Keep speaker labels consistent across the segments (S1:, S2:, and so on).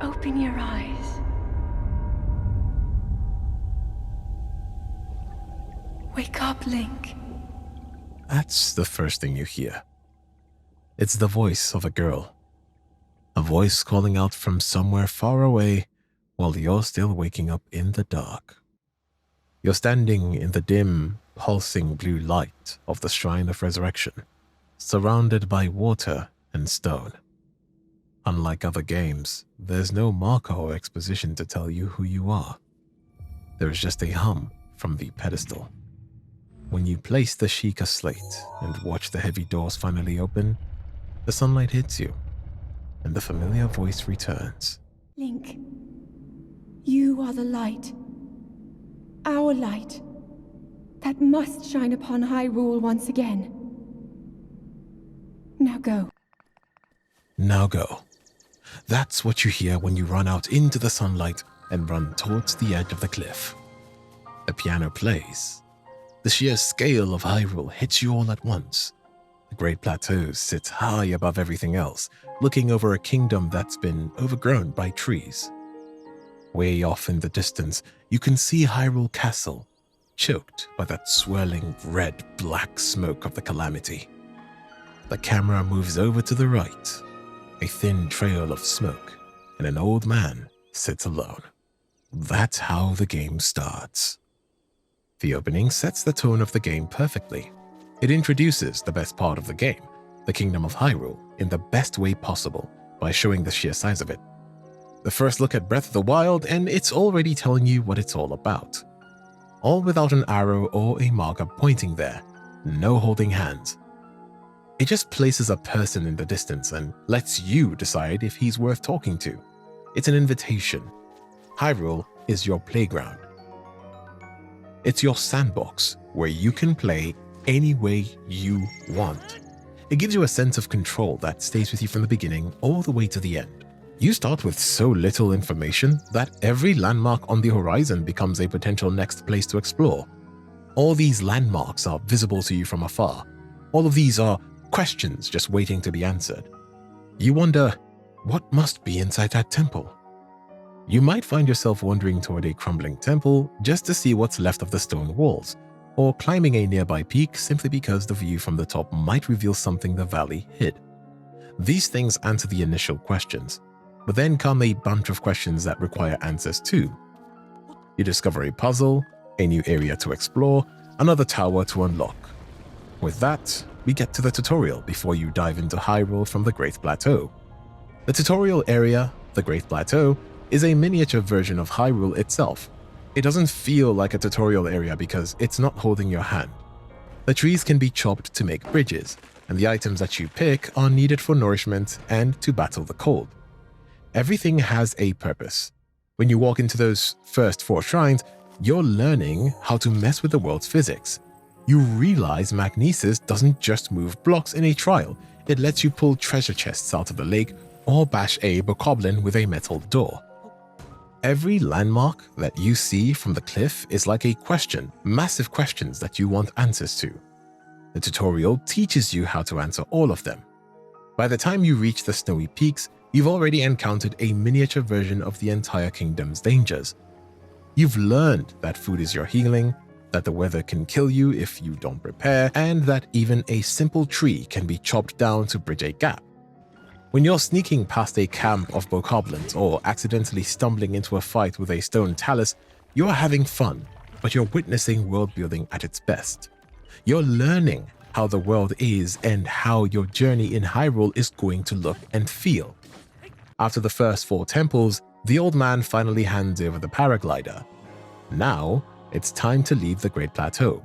S1: Open your eyes. Wake up, Link.
S2: That's the first thing you hear. It's the voice of a girl. A voice calling out from somewhere far away while you're still waking up in the dark. You're standing in the dim, pulsing blue light of the Shrine of Resurrection, surrounded by water and stone. Unlike other games, there's no marker or exposition to tell you who you are. There's just a hum from the pedestal. When you place the Sheikah slate and watch the heavy doors finally open, the sunlight hits you, and the familiar voice returns.
S1: Link, you are the light. Our light. That must shine upon Hyrule once again. Now go.
S2: Now go. That's what you hear when you run out into the sunlight and run towards the edge of the cliff. The piano plays. The sheer scale of Hyrule hits you all at once. The Great Plateau sits high above everything else, looking over a kingdom that's been overgrown by trees. Way off in the distance, you can see Hyrule Castle, choked by that swirling red-black smoke of the calamity. The camera moves over to the right, a thin trail of smoke, and an old man sits alone. That's how the game starts. The opening sets the tone of the game perfectly. It introduces the best part of the game, the Kingdom of Hyrule, in the best way possible by showing the sheer size of it. The first look at Breath of the Wild, and it's already telling you what it's all about. All without an arrow or a marker pointing there, no holding hands. It just places a person in the distance and lets you decide if he's worth talking to. It's an invitation. Hyrule is your playground. It's your sandbox where you can play any way you want. It gives you a sense of control that stays with you from the beginning all the way to the end. You start with so little information that every landmark on the horizon becomes a potential next place to explore. All these landmarks are visible to you from afar. All of these are questions just waiting to be answered. You wonder, what must be inside that temple? You might find yourself wandering toward a crumbling temple just to see what's left of the stone walls, or climbing a nearby peak simply because the view from the top might reveal something the valley hid. These things answer the initial questions, but then come a bunch of questions that require answers too. You discover a puzzle, a new area to explore, another tower to unlock. With that, we get to the tutorial before you dive into Hyrule from the Great Plateau. The tutorial area, the Great Plateau, is a miniature version of Hyrule itself. It doesn't feel like a tutorial area because it's not holding your hand. The trees can be chopped to make bridges, and the items that you pick are needed for nourishment and to battle the cold. Everything has a purpose. When you walk into those first 4 shrines, you're learning how to mess with the world's physics. You realize magnesis doesn't just move blocks in a trial, it lets you pull treasure chests out of the lake or bash a bokoblin with a metal door. Every landmark that you see from the cliff is like a question, massive questions that you want answers to. The tutorial teaches you how to answer all of them. By the time you reach the snowy peaks, you've already encountered a miniature version of the entire kingdom's dangers. You've learned that food is your healing, that the weather can kill you if you don't prepare, and that even a simple tree can be chopped down to bridge a gap. When you're sneaking past a camp of bokoblins or accidentally stumbling into a fight with a stone talus, you're having fun, but you're witnessing world building at its best. You're learning how the world is and how your journey in Hyrule is going to look and feel. After the first 4 temples, the old man finally hands over the paraglider. Now, it's time to leave the Great Plateau,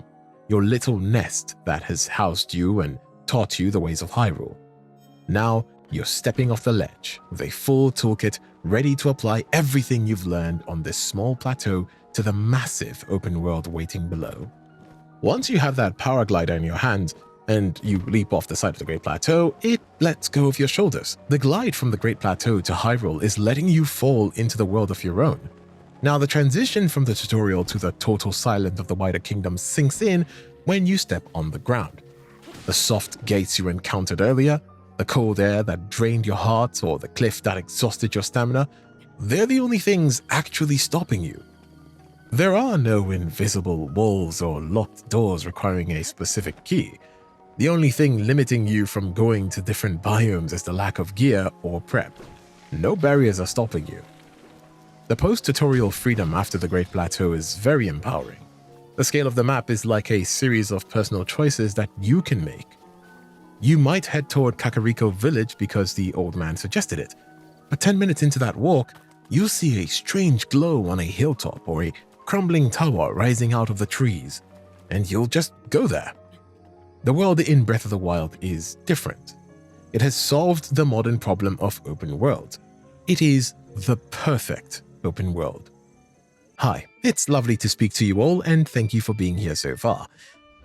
S2: your little nest that has housed you and taught you the ways of Hyrule. Now, you're stepping off the ledge with a full toolkit ready to apply everything you've learned on this small plateau to the massive open world waiting below. Once you have that paraglider in your hand and you leap off the side of the Great Plateau, it lets go of your shoulders. The glide from the Great Plateau to Hyrule is letting you fall into the world of your own. Now, the transition from the tutorial to the total silence of the wider kingdom sinks in when you step on the ground. The soft gates you encountered earlier, the cold air that drained your heart, or the cliff that exhausted your stamina, they're the only things actually stopping you. There are no invisible walls or locked doors requiring a specific key. The only thing limiting you from going to different biomes is the lack of gear or prep. No barriers are stopping you. The post-tutorial freedom after the Great Plateau is very empowering. The scale of the map is like a series of personal choices that you can make. You might head toward Kakariko Village because the old man suggested it, but 10 minutes into that walk, you'll see a strange glow on a hilltop or a crumbling tower rising out of the trees, and you'll just go there. The world in Breath of the Wild is different. It has solved the modern problem of open world. It is the perfect open world. Hi, it's lovely to speak to you all, and thank you for being here so far.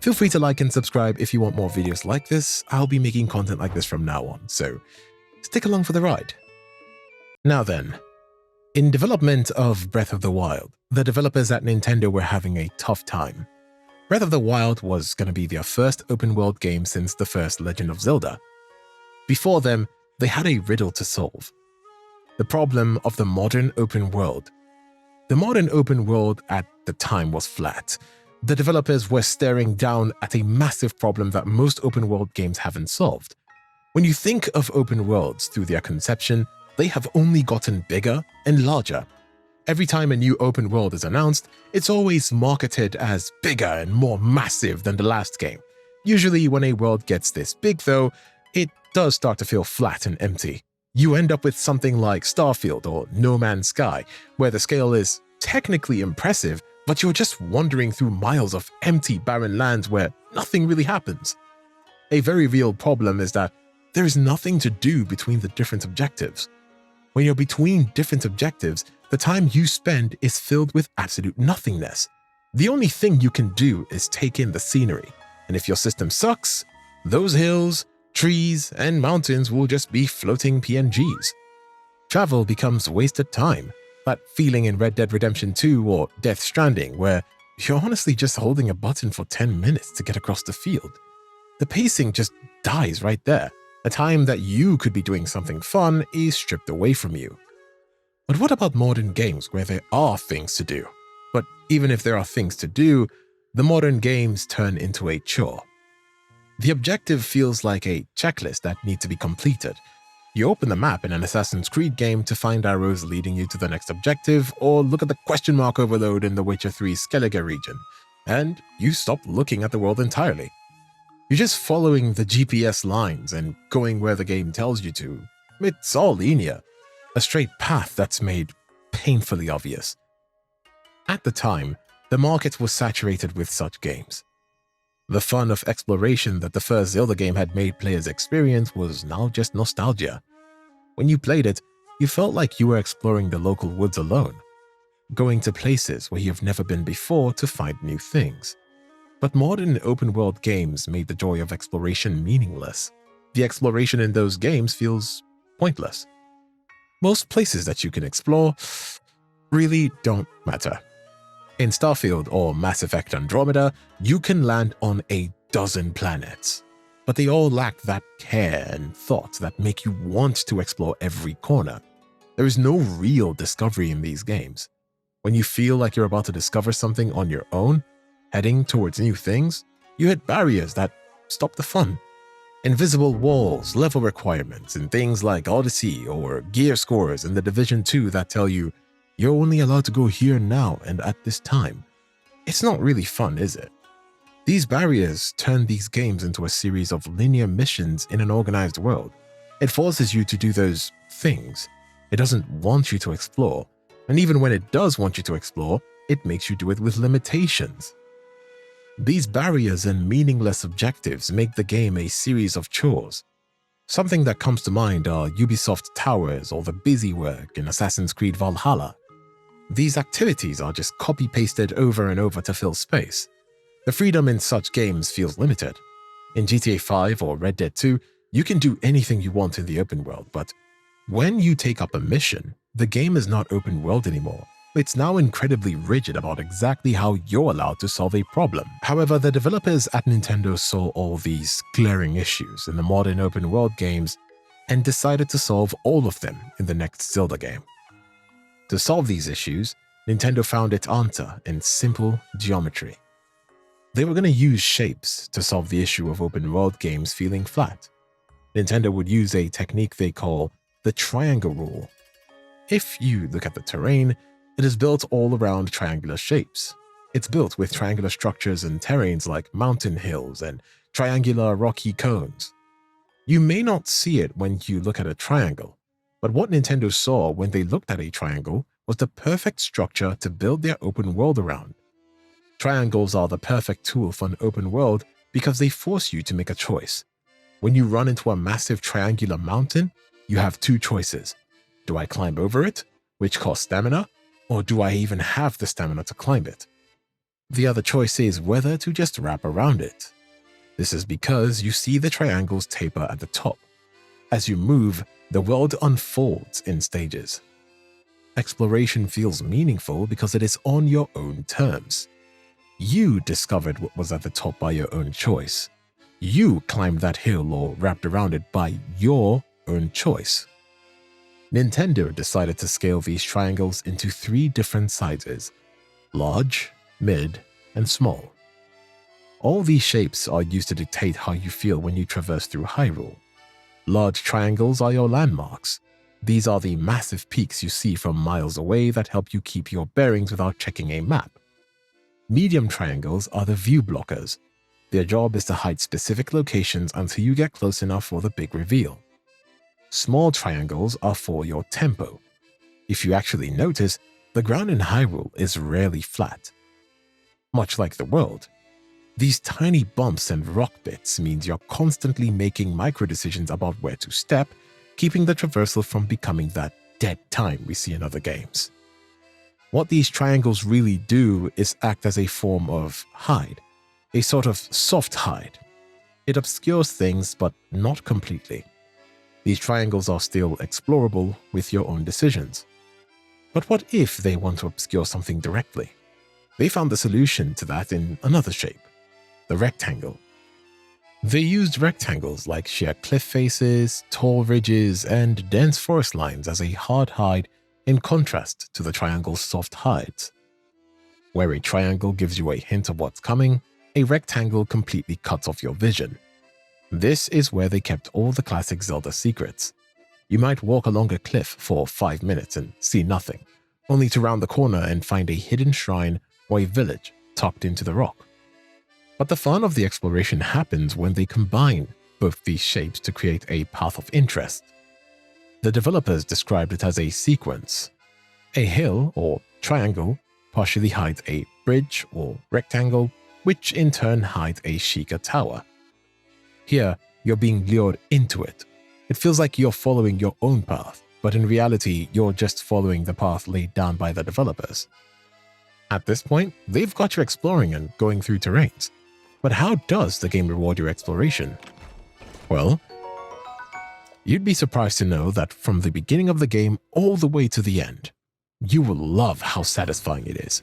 S2: Feel free to like and subscribe if you want more videos like this. I'll be making content like this from now on, so stick along for the ride. Now then, in development of Breath of the Wild, the developers at Nintendo were having a tough time. Breath of the Wild was going to be their first open-world game since the first Legend of Zelda. Before them, they had a riddle to solve. The problem of the modern open world. The modern open world at the time was flat. The developers were staring down at a massive problem that most open-world games haven't solved. When you think of open worlds through their conception, they have only gotten bigger and larger. Every time a new open world is announced, it's always marketed as bigger and more massive than the last game. Usually when a world gets this big though, it does start to feel flat and empty. You end up with something like Starfield or No Man's Sky, where the scale is technically impressive, but you're just wandering through miles of empty, barren lands where nothing really happens. A very real problem is that there is nothing to do between the different objectives. When you're between different objectives, the time you spend is filled with absolute nothingness. The only thing you can do is take in the scenery, and if your system sucks, those hills, trees, and mountains will just be floating PNGs. Travel becomes wasted time, that feeling in Red Dead Redemption 2 or Death Stranding where you're honestly just holding a button for 10 minutes to get across the field. The pacing just dies right there. The time that you could be doing something fun is stripped away from you. But what about modern games where there are things to do? But even if there are things to do, the modern games turn into a chore. The objective feels like a checklist that needs to be completed. You open the map in an Assassin's Creed game to find arrows leading you to the next objective, or look at the question mark overload in The Witcher 3's Skellige region, and you stop looking at the world entirely. You're just following the GPS lines and going where the game tells you to. It's all linear, a straight path that's made painfully obvious. At the time, the market was saturated with such games. The fun of exploration that the first Zelda game had made players experience was now just nostalgia. When you played it, you felt like you were exploring the local woods alone, going to places where you've never been before to find new things. But modern open-world games made the joy of exploration meaningless. The exploration in those games feels pointless. Most places that you can explore really don't matter. In Starfield or Mass Effect Andromeda, you can land on a dozen planets, but they all lack that care and thought that make you want to explore every corner. There is no real discovery in these games. When you feel like you're about to discover something on your own, heading towards new things, you hit barriers that stop the fun. Invisible walls, level requirements, and things like Odyssey or gear scores in The Division 2 that tell you you're only allowed to go here now and at this time. It's not really fun, is it? These barriers turn these games into a series of linear missions in an organized world. It forces you to do those things. It doesn't want you to explore, and even when it does want you to explore, it makes you do it with limitations. These barriers and meaningless objectives make the game a series of chores. Something that comes to mind are Ubisoft Towers or the busy work in Assassin's Creed Valhalla. These activities are just copy-pasted over and over to fill space. The freedom in such games feels limited. In GTA 5 or Red Dead 2, you can do anything you want in the open world, but when you take up a mission, the game is not open world anymore. It's now incredibly rigid about exactly how you're allowed to solve a problem. However, the developers at Nintendo saw all these glaring issues in the modern open world games and decided to solve all of them in the next Zelda game. To solve these issues, Nintendo found its answer in simple geometry. They were going to use shapes to solve the issue of open-world games feeling flat. Nintendo would use a technique they call the triangle rule. If you look at the terrain, it is built all around triangular shapes. It's built with triangular structures and terrains like mountain hills and triangular rocky cones. You may not see it when you look at a triangle, but what Nintendo saw when they looked at a triangle was the perfect structure to build their open world around. Triangles are the perfect tool for an open world because they force you to make a choice. When you run into a massive triangular mountain, you have two choices. Do I climb over it, which costs stamina, or do I even have the stamina to climb it? The other choice is whether to just wrap around it. This is because you see the triangles taper at the top. As you move, the world unfolds in stages. Exploration feels meaningful because it is on your own terms. You discovered what was at the top by your own choice. You climbed that hill or wrapped around it by your own choice. Nintendo decided to scale these triangles into 3 different sizes: large, mid, and small. All these shapes are used to dictate how you feel when you traverse through Hyrule. Large triangles are your landmarks. These are the massive peaks you see from miles away that help you keep your bearings without checking a map. Medium triangles are the view blockers. Their job is to hide specific locations until you get close enough for the big reveal. Small triangles are for your tempo. If you actually notice, the ground in Hyrule is rarely flat. Much like the world, these tiny bumps and rock bits means you're constantly making micro-decisions about where to step, keeping the traversal from becoming that dead time we see in other games. What these triangles really do is act as a form of hide, a sort of soft hide. It obscures things, but not completely. These triangles are still explorable with your own decisions. But what if they want to obscure something directly? They found the solution to that in another shape, the rectangle. They used rectangles like sheer cliff faces, tall ridges, and dense forest lines as a hard hide in contrast to the triangle's soft hides. Where a triangle gives you a hint of what's coming, a rectangle completely cuts off your vision. This is where they kept all the classic Zelda secrets. You might walk along a cliff for 5 minutes and see nothing, only to round the corner and find a hidden shrine or a village tucked into the rock. But the fun of the exploration happens when they combine both these shapes to create a path of interest. The developers described it as a sequence. A hill or triangle partially hides a bridge or rectangle, which in turn hides a Sheikah tower. Here, you're being lured into it. It feels like you're following your own path, but in reality, you're just following the path laid down by the developers. At this point, they've got you exploring and going through terrains. But how does the game reward your exploration? Well, you'd be surprised to know that from the beginning of the game all the way to the end, you will love how satisfying it is.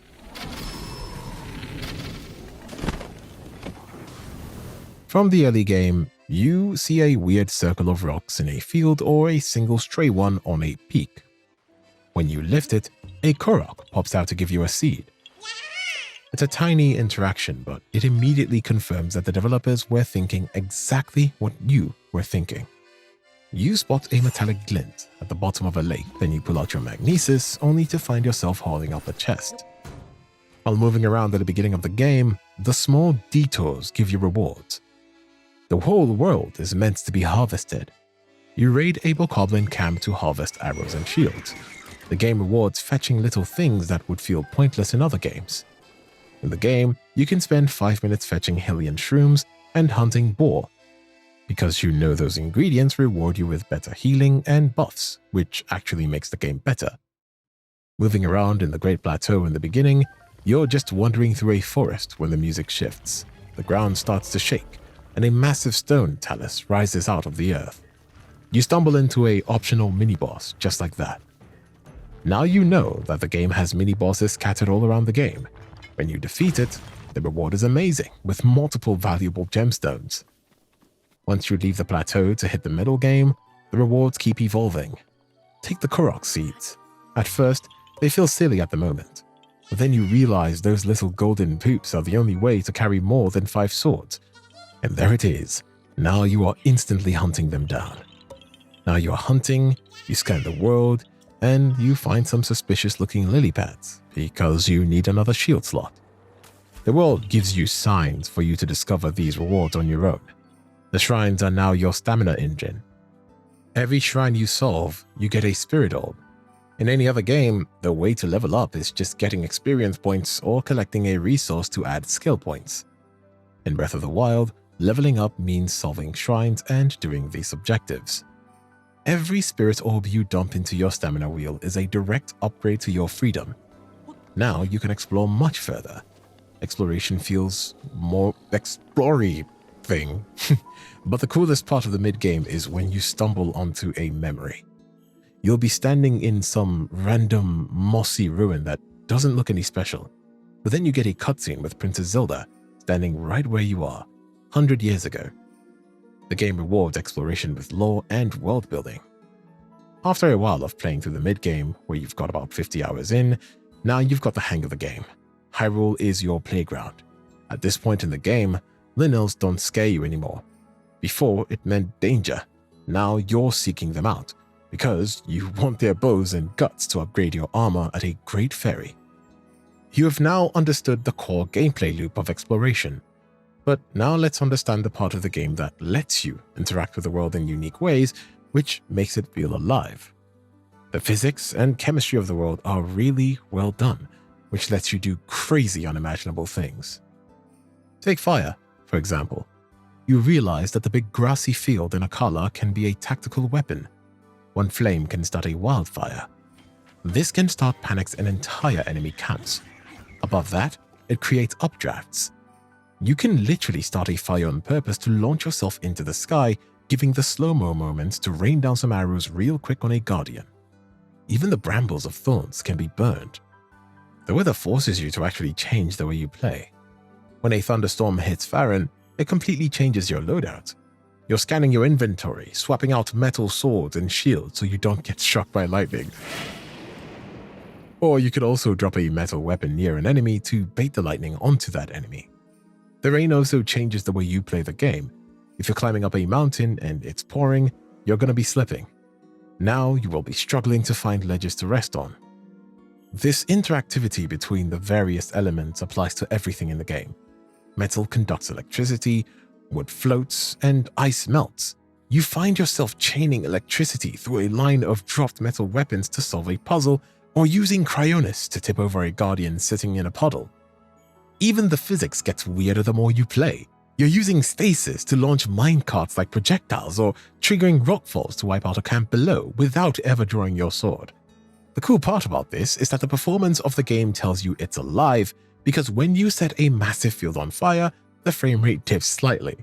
S2: From the early game, you see a weird circle of rocks in a field or a single stray one on a peak. When you lift it, a Korok pops out to give you a seed. It's a tiny interaction, but it immediately confirms that the developers were thinking exactly what you were thinking. You spot a metallic glint at the bottom of a lake, then you pull out your magnesis, only to find yourself hauling up a chest. While moving around at the beginning of the game, the small detours give you rewards. The whole world is meant to be harvested. You raid a bokoblin camp to harvest arrows and shields. The game rewards fetching little things that would feel pointless in other games. In the game, you can spend 5 minutes fetching Hylian shrooms and hunting boar, because you know those ingredients reward you with better healing and buffs, which actually makes the game better. Moving around in the Great Plateau in the beginning, you're just wandering through a forest when the music shifts. The ground starts to shake, and a massive stone talus rises out of the earth. You stumble into an optional mini-boss just like that. Now you know that the game has mini-bosses scattered all around the game. When you defeat it, the reward is amazing, with multiple valuable gemstones. Once you leave the plateau to hit the middle game, the rewards keep evolving. Take the Korok seeds. At first, They feel silly at the moment, but then you realize those little golden poops are the only way to carry more than 5 swords. And there it is. Now you are instantly hunting them down. Now you are hunting, you scan the world, and you find some suspicious-looking lily pads because you need another shield slot. The world gives you signs for you to discover these rewards on your own. The shrines are now your stamina engine. Every shrine you solve, you get a spirit orb. In any other game, the way to level up is just getting experience points or collecting a resource to add skill points. In Breath of the Wild, leveling up means solving shrines and doing these objectives. Every spirit orb you dump into your stamina wheel is a direct upgrade to your freedom. Now you can explore much further. Exploration feels more explory thing. But the coolest part of the mid-game is when you stumble onto a memory. You'll be standing in some random mossy ruin that doesn't look any special, but then you get a cutscene with Princess Zelda standing right where you are, 100 years ago. The game rewards exploration with lore and world building. After a while of playing through the mid-game, where you've got about 50 hours in, now you've got the hang of the game. Hyrule is your playground. At this point in the game, Linnels don't scare you anymore. Before, it meant danger. Now you're seeking them out, because you want their bows and guts to upgrade your armor at a great ferry. You have now understood the core gameplay loop of exploration. But now let's understand the part of the game that lets you interact with the world in unique ways, which makes it feel alive. The physics and chemistry of the world are really well done, which lets you do crazy unimaginable things. Take fire, for example. You realize that the big grassy field in Akala can be a tactical weapon. One flame can start a wildfire. This can start panics in entire enemy camps. Above that, it creates updrafts. You can literally start a fire on purpose to launch yourself into the sky, giving the slow-mo moments to rain down some arrows real quick on a guardian. Even the brambles of thorns can be burned. The weather forces you to actually change the way you play. When a thunderstorm hits Farron, it completely changes your loadout. You're scanning your inventory, swapping out metal swords and shields so you don't get struck by lightning. Or you could also drop a metal weapon near an enemy to bait the lightning onto that enemy. The rain also changes the way you play the game. If you're climbing up a mountain and it's pouring, you're going to be slipping. Now you will be struggling to find ledges to rest on. This interactivity between the various elements applies to everything in the game. Metal conducts electricity, wood floats, and ice melts. You find yourself chaining electricity through a line of dropped metal weapons to solve a puzzle, or using cryonis to tip over a guardian sitting in a puddle. Even the physics gets weirder the more you play. You're using stasis to launch minecarts like projectiles or triggering rockfalls to wipe out a camp below without ever drawing your sword. The cool part about this is that the performance of the game tells you it's alive because when you set a massive field on fire, the frame rate dips slightly.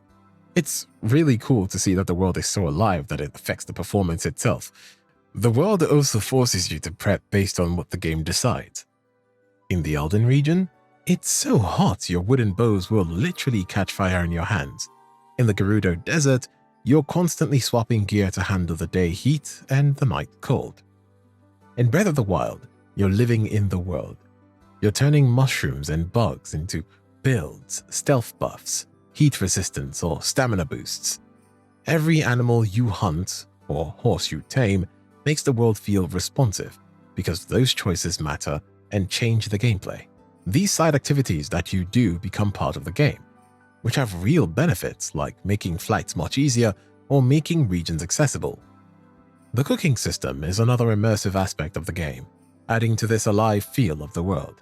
S2: It's really cool to see that the world is so alive that it affects the performance itself. The world also forces you to prep based on what the game decides. In the Elden region, it's so hot your wooden bows will literally catch fire in your hands. In the Gerudo Desert, you're constantly swapping gear to handle the day heat and the night cold. In Breath of the Wild, you're living in the world. You're turning mushrooms and bugs into builds, stealth buffs, heat resistance, or stamina boosts. Every animal you hunt, or horse you tame, makes the world feel responsive, because those choices matter and change the gameplay. These side activities that you do become part of the game, which have real benefits like making flights much easier or making regions accessible. The cooking system is another immersive aspect of the game, adding to this alive feel of the world.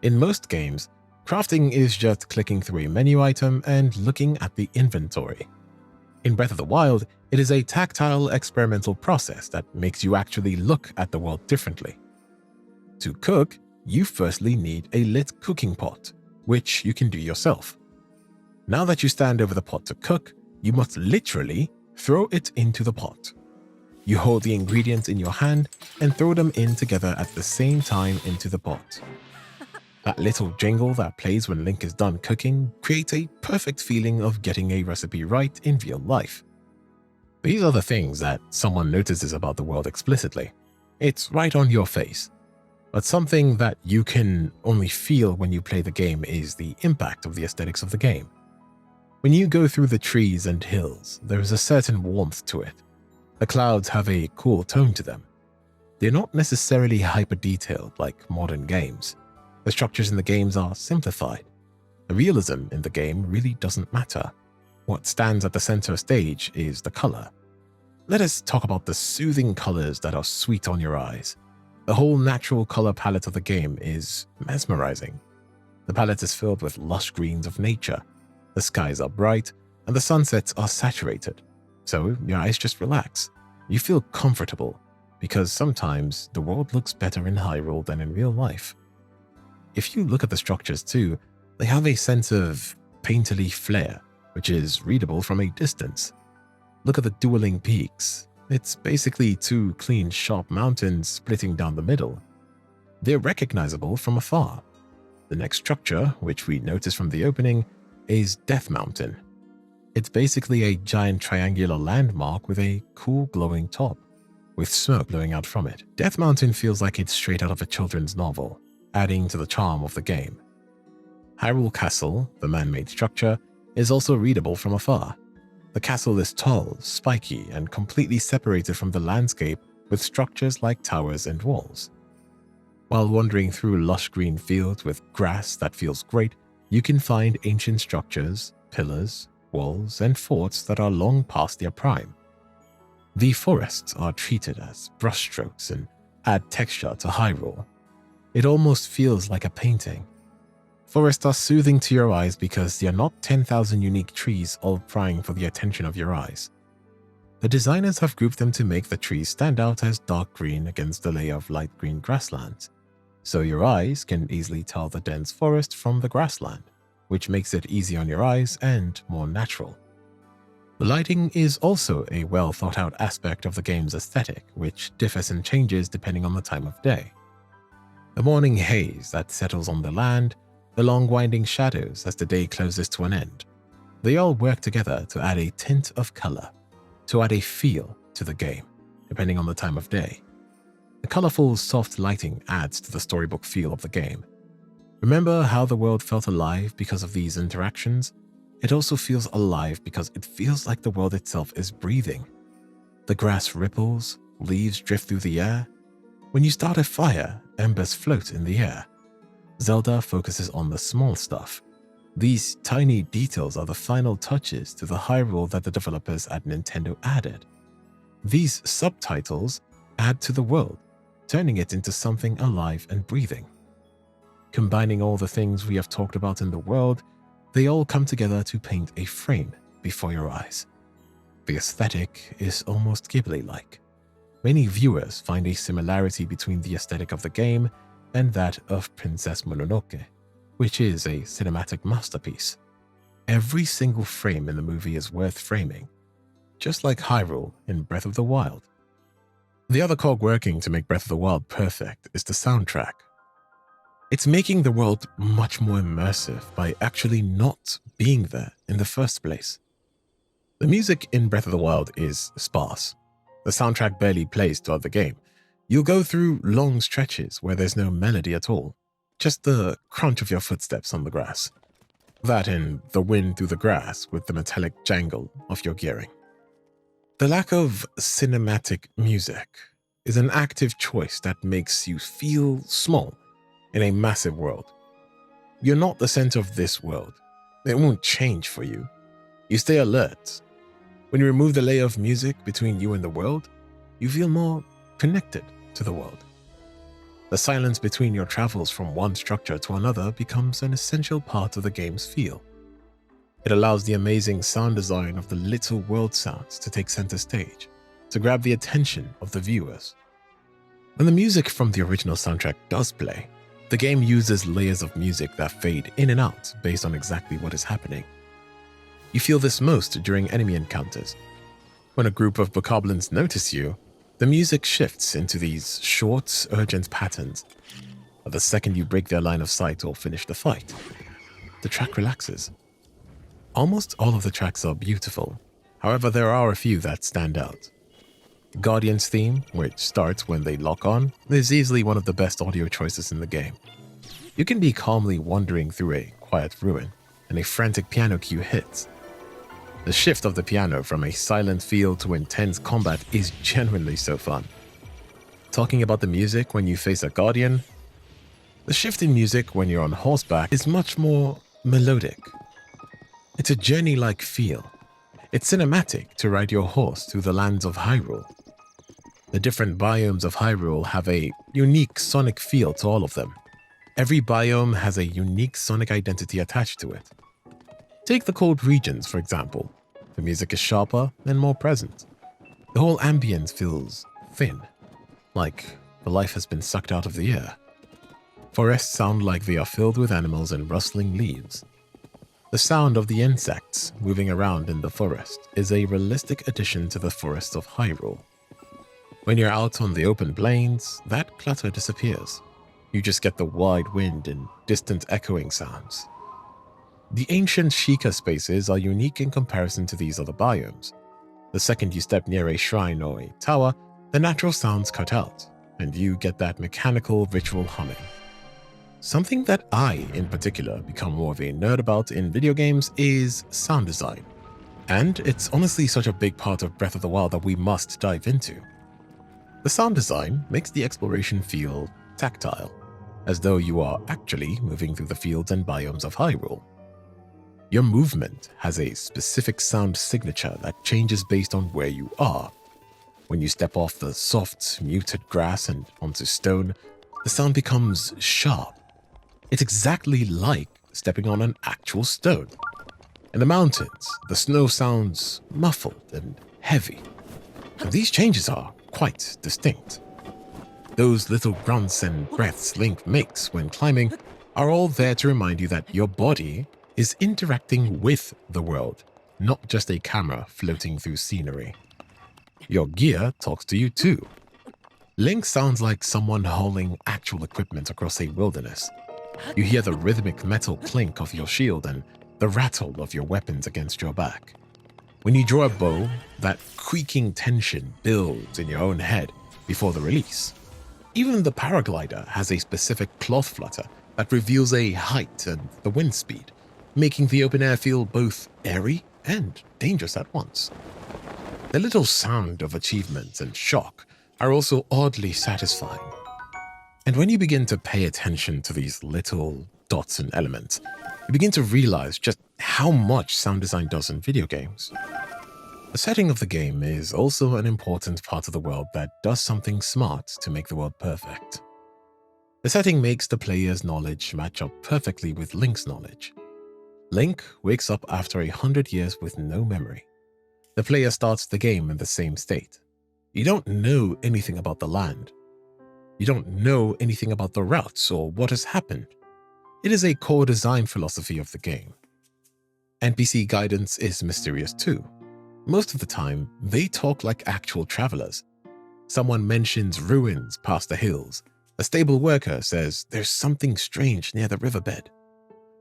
S2: In most games, crafting is just clicking through a menu item and looking at the inventory. In Breath of the Wild, it is a tactile experimental process that makes you actually look at the world differently. To cook, you firstly need a lit cooking pot, which you can do yourself. Now that you stand over the pot to cook, you must literally throw it into the pot. You hold the ingredients in your hand and throw them in together at the same time into the pot. That little jingle that plays when Link is done cooking creates a perfect feeling of getting a recipe right in real life. These are the things that someone notices about the world explicitly. It's right on your face. But something that you can only feel when you play the game is the impact of the aesthetics of the game. When you go through the trees and hills, there is a certain warmth to it. The clouds have a cool tone to them. They're not necessarily hyper-detailed like modern games. The structures in the games are simplified. The realism in the game really doesn't matter. What stands at the center stage is the color. Let us talk about the soothing colors that are sweet on your eyes. The whole natural color palette of the game is mesmerizing. The palette is filled with lush greens of nature. The skies are bright, and the sunsets are saturated. So your eyes just relax. You feel comfortable, because sometimes the world looks better in Hyrule than in real life. If you look at the structures too, they have a sense of painterly flair, which is readable from a distance. Look at the dueling peaks. It's basically two clean, sharp mountains splitting down the middle. They're recognizable from afar. The next structure, which we notice from the opening, is Death Mountain. It's basically a giant triangular landmark with a cool glowing top, with smoke blowing out from it. Death Mountain feels like it's straight out of a children's novel, adding to the charm of the game. Hyrule Castle, the man-made structure, is also readable from afar. The castle is tall, spiky, and completely separated from the landscape with structures like towers and walls. While wandering through lush green fields with grass that feels great, you can find ancient structures, pillars, walls, and forts that are long past their prime. The forests are treated as brushstrokes and add texture to Hyrule. It almost feels like a painting. Forests are soothing to your eyes because they are not 10,000 unique trees all prying for the attention of your eyes. The designers have grouped them to make the trees stand out as dark green against the layer of light green grasslands, so your eyes can easily tell the dense forest from the grassland, which makes it easy on your eyes and more natural. The lighting is also a well thought out aspect of the game's aesthetic, which differs and changes depending on the time of day. The morning haze that settles on the land, the long winding shadows as the day closes to an end, they all work together to add a tint of color, to add a feel to the game, depending on the time of day. The colorful, soft lighting adds to the storybook feel of the game. Remember how the world felt alive because of these interactions? It also feels alive because it feels like the world itself is breathing. The grass ripples, leaves drift through the air. When you start a fire, embers float in the air. Zelda focuses on the small stuff. These tiny details are the final touches to the Hyrule that the developers at Nintendo added. These subtitles add to the world, turning it into something alive and breathing. Combining all the things we have talked about in the world, they all come together to paint a frame before your eyes. The aesthetic is almost Ghibli-like. Many viewers find a similarity between the aesthetic of the game and that of Princess Mononoke, which is a cinematic masterpiece. Every single frame in the movie is worth framing, just like Hyrule in Breath of the Wild. The other cog working to make Breath of the Wild perfect is the soundtrack. It's making the world much more immersive by actually not being there in the first place. The music in Breath of the Wild is sparse. The soundtrack barely plays throughout the game. You'll go through long stretches where there's no melody at all, just the crunch of your footsteps on the grass. That and the wind through the grass with the metallic jangle of your gearing. The lack of cinematic music is an active choice that makes you feel small in a massive world. You're not the center of this world. It won't change for you. You stay alert. When you remove the layer of music between you and the world, you feel more connected to the world. The silence between your travels from one structure to another becomes an essential part of the game's feel. It allows the amazing sound design of the little world sounds to take center stage, to grab the attention of the viewers. When the music from the original soundtrack does play, the game uses layers of music that fade in and out based on exactly what is happening. You feel this most during enemy encounters. When a group of bokoblins notice you, the music shifts into these short, urgent patterns. But the second you break their line of sight or finish the fight, the track relaxes. Almost all of the tracks are beautiful. However, there are a few that stand out. Guardian's theme, which starts when they lock on, is easily one of the best audio choices in the game. You can be calmly wandering through a quiet ruin, and a frantic piano cue hits. The shift of the piano from a silent feel to intense combat is genuinely so fun. Talking about the music when you face a Guardian, the shift in music when you're on horseback is much more melodic. It's a journey-like feel. It's cinematic to ride your horse through the lands of Hyrule. The different biomes of Hyrule have a unique sonic feel to all of them. Every biome has a unique sonic identity attached to it. Take the cold regions, for example. The music is sharper and more present. The whole ambience feels thin, like the life has been sucked out of the air. Forests sound like they are filled with animals and rustling leaves. The sound of the insects moving around in the forest is a realistic addition to the forests of Hyrule. When you're out on the open plains, that clutter disappears. You just get the wide wind and distant echoing sounds. The ancient Sheikah spaces are unique in comparison to these other biomes. The second you step near a shrine or a tower, the natural sounds cut out, and you get that mechanical ritual humming. Something that I, in particular, become more of a nerd about in video games is sound design. And it's honestly such a big part of Breath of the Wild that we must dive into. The sound design makes the exploration feel tactile, as though you are actually moving through the fields and biomes of Hyrule. Your movement has a specific sound signature that changes based on where you are. When you step off the soft, muted grass and onto stone, the sound becomes sharp. It's exactly like stepping on an actual stone. In the mountains, the snow sounds muffled and heavy. And these changes are quite distinct. Those little grunts and breaths Link makes when climbing are all there to remind you that your body is interacting with the world, not just a camera floating through scenery. Your gear talks to you too. Link sounds like someone hauling actual equipment across a wilderness. You hear the rhythmic metal clink of your shield and the rattle of your weapons against your back. When you draw a bow, that creaking tension builds in your own head before the release. Even the paraglider has a specific cloth flutter that reveals a height and the wind speed, making the open air feel both airy and dangerous at once. The little sound of achievement and shock are also oddly satisfying. And when you begin to pay attention to these little dots and elements, you begin to realize just how much sound design does in video games. The setting of the game is also an important part of the world that does something smart to make the world perfect. The setting makes the player's knowledge match up perfectly with Link's knowledge. Link wakes up after 100 years with no memory. The player starts the game in the same state. You don't know anything about the land. You don't know anything about the routes or what has happened. It is a core design philosophy of the game. NPC guidance is mysterious too. Most of the time, they talk like actual travelers. Someone mentions ruins past the hills. A stable worker says there's something strange near the riverbed.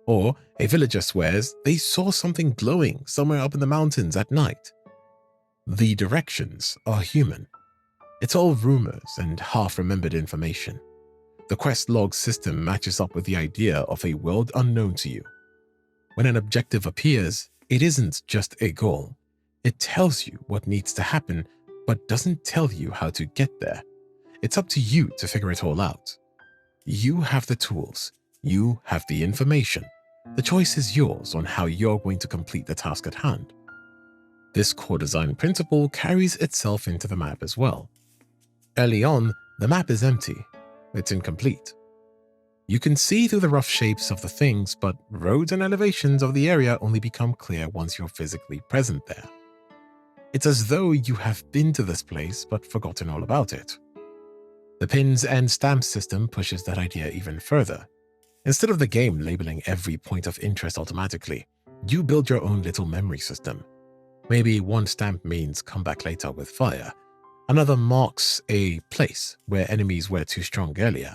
S2: Or a villager swears they saw something glowing somewhere up in the mountains at night. The directions are human. It's all rumors and half-remembered information. The quest log system matches up with the idea of a world unknown to you. When an objective appears, it isn't just a goal. It tells you what needs to happen, but doesn't tell you how to get there. It's up to you to figure it all out. You have the tools. You have the information. The choice is yours on how you're going to complete the task at hand. This core design principle carries itself into the map as well. Early on, the map is empty. It's incomplete. You can see through the rough shapes of the things, but roads and elevations of the area only become clear once you're physically present there. It's as though you have been to this place but forgotten all about it. The pins and stamps system pushes that idea even further. Instead of the game labeling every point of interest automatically, you build your own little memory system. Maybe one stamp means come back later with fire. Another marks a place where enemies were too strong earlier.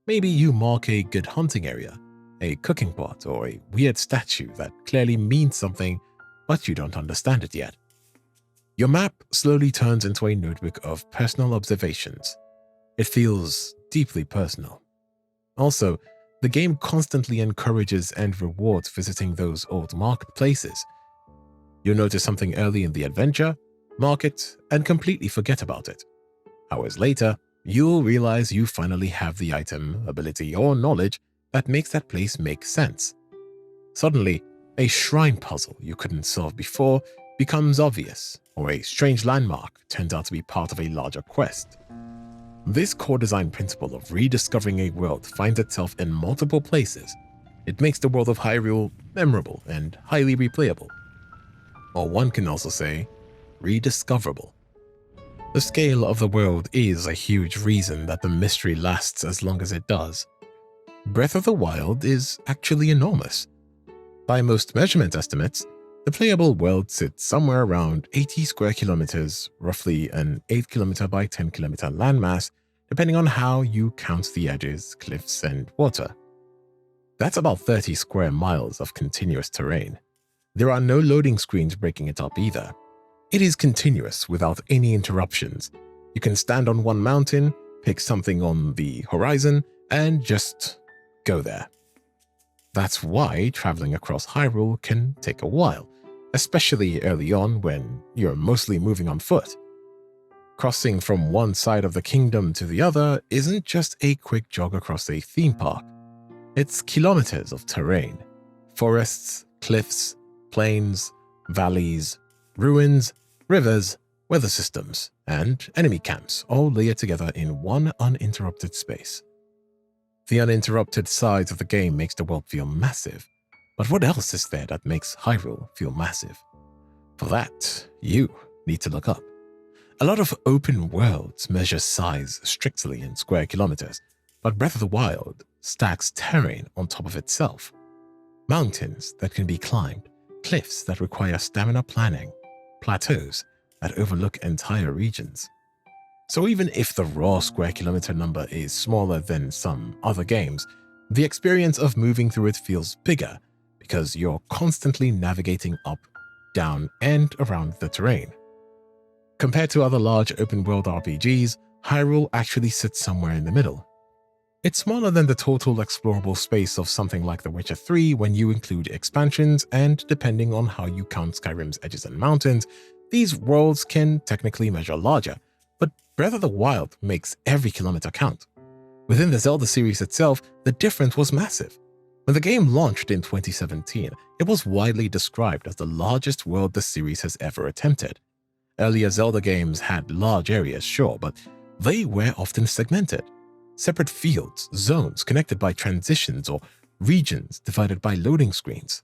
S2: Maybe you mark a good hunting area, a cooking pot, or a weird statue that clearly means something, but you don't understand it yet. Your map slowly turns into a notebook of personal observations. It feels deeply personal. Also, the game constantly encourages and rewards visiting those old marketplaces. You'll notice something early in the adventure, mark it, and completely forget about it. Hours later, you'll realize you finally have the item, ability, or knowledge that makes that place make sense. Suddenly, a shrine puzzle you couldn't solve before becomes obvious, or a strange landmark turns out to be part of a larger quest. This core design principle of rediscovering a world finds itself in multiple places. It makes the world of Hyrule memorable and highly replayable. Or one can also say, rediscoverable. The scale of the world is a huge reason that the mystery lasts as long as it does. Breath of the Wild is actually enormous. By most measurement estimates, the playable world sits somewhere around 80 square kilometers, roughly an 8 kilometer by 10 kilometer landmass, depending on how you count the edges, cliffs, and water. That's about 30 square miles of continuous terrain. There are no loading screens breaking it up either. It is continuous without any interruptions. You can stand on one mountain, pick something on the horizon, and just go there. That's why traveling across Hyrule can take a while, especially early on when you're mostly moving on foot. Crossing from one side of the kingdom to the other isn't just a quick jog across a theme park. It's kilometers of terrain, forests, cliffs, plains, valleys, ruins, rivers, weather systems, and enemy camps all layered together in one uninterrupted space. The uninterrupted size of the game makes the world feel massive, but what else is there that makes Hyrule feel massive? For that, you need to look up. A lot of open worlds measure size strictly in square kilometers, but Breath of the Wild stacks terrain on top of itself. Mountains that can be climbed, cliffs that require stamina planning, plateaus that overlook entire regions. So even if the raw square kilometer number is smaller than some other games, the experience of moving through it feels bigger because you're constantly navigating up, down, and around the terrain. Compared to other large open-world RPGs, Hyrule actually sits somewhere in the middle. It's smaller than the total explorable space of something like The Witcher 3 when you include expansions, and depending on how you count Skyrim's edges and mountains, these worlds can technically measure larger, but Breath of the Wild makes every kilometer count. Within the Zelda series itself, the difference was massive. When the game launched in 2017, it was widely described as the largest world the series has ever attempted. Earlier Zelda games had large areas, sure, but they were often segmented. Separate fields, zones connected by transitions, or regions divided by loading screens.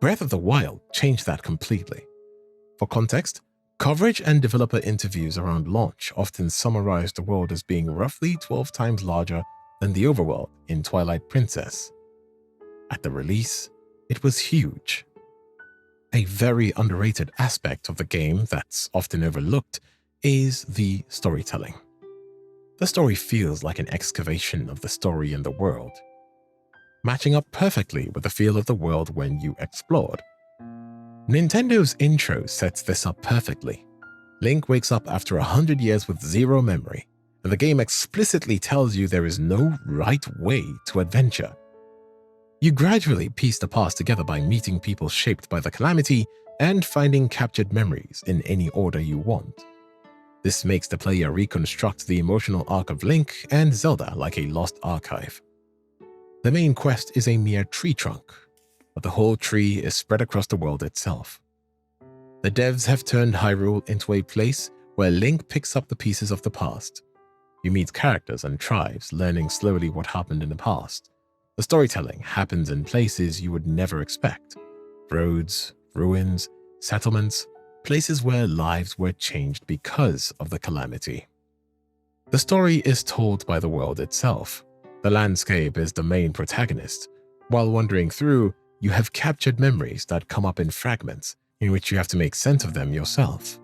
S2: Breath of the Wild changed that completely. For context, coverage and developer interviews around launch often summarized the world as being roughly 12 times larger than the overworld in Twilight Princess. At the release, it was huge. A very underrated aspect of the game that's often overlooked is the storytelling. The story feels like an excavation of the story in the world, matching up perfectly with the feel of the world when you explored. Nintendo's intro sets this up perfectly. Link wakes up after 100 years with zero memory, and the game explicitly tells you there is no right way to adventure. You gradually piece the past together by meeting people shaped by the calamity and finding captured memories in any order you want. This makes the player reconstruct the emotional arc of Link and Zelda like a lost archive. The main quest is a mere tree trunk, but the whole tree is spread across the world itself. The devs have turned Hyrule into a place where Link picks up the pieces of the past. You meet characters and tribes, learning slowly what happened in the past. The storytelling happens in places you would never expect. Roads, ruins, settlements, places where lives were changed because of the calamity. The story is told by the world itself. The landscape is the main protagonist. While wandering through, you have captured memories that come up in fragments, in which you have to make sense of them yourself.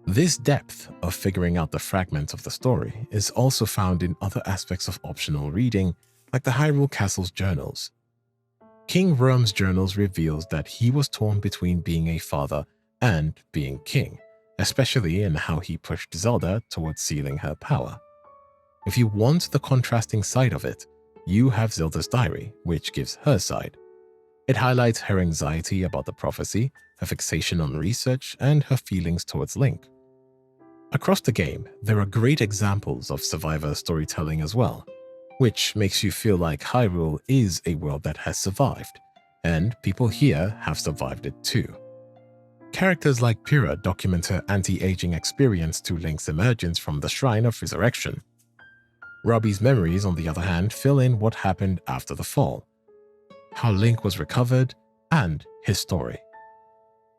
S2: This depth of figuring out the fragments of the story is also found in other aspects of optional reading, like the Hyrule Castle's journals. King Worm's journals reveals that he was torn between being a father and being king, especially in how he pushed Zelda towards sealing her power. If you want the contrasting side of it, you have Zelda's diary, which gives her side. It highlights her anxiety about the prophecy, her fixation on research, and her feelings towards Link. Across the game, there are great examples of survivor storytelling as well, which makes you feel like Hyrule is a world that has survived, and people here have survived it too. Characters like Pyrrha document her anti-aging experience to Link's emergence from the Shrine of Resurrection. Robbie's memories, on the other hand, fill in what happened after the fall, how Link was recovered, and his story.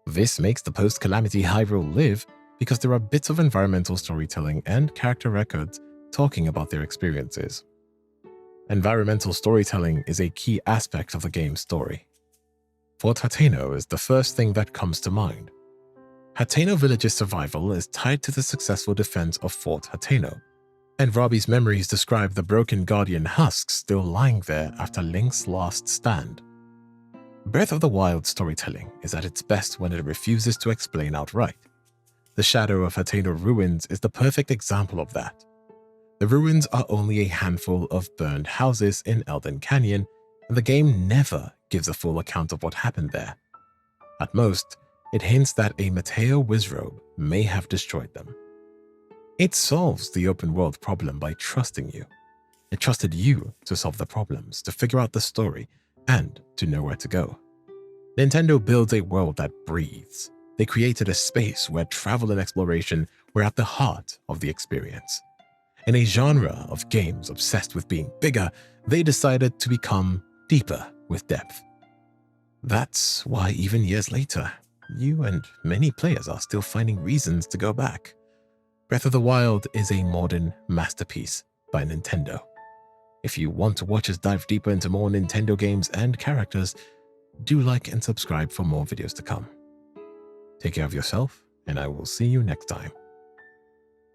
S2: This makes the post-Calamity Hyrule live because there are bits of environmental storytelling and character records talking about their experiences. Environmental storytelling is a key aspect of the game's story. Fort Hateno is the first thing that comes to mind. Hateno Village's survival is tied to the successful defense of Fort Hateno, and Robbie's memories describe the broken Guardian husks still lying there after Link's last stand. Breath of the Wild storytelling is at its best when it refuses to explain outright. The Shadow of Hateno ruins is the perfect example of that. The ruins are only a handful of burned houses in Elden Canyon, and the game never gives a full account of what happened there. At most, it hints that a Mateo Wizrobe may have destroyed them. It solves the open world problem by trusting you. It trusted you to solve the problems, to figure out the story, and to know where to go. Nintendo builds a world that breathes. They created a space where travel and exploration were at the heart of the experience. In a genre of games obsessed with being bigger, they decided to become deeper with depth. That's why even years later, you and many players are still finding reasons to go back. Breath of the Wild is a modern masterpiece by Nintendo. If you want to watch us dive deeper into more Nintendo games and characters, do like and subscribe for more videos to come. Take care of yourself, and I will see you next time.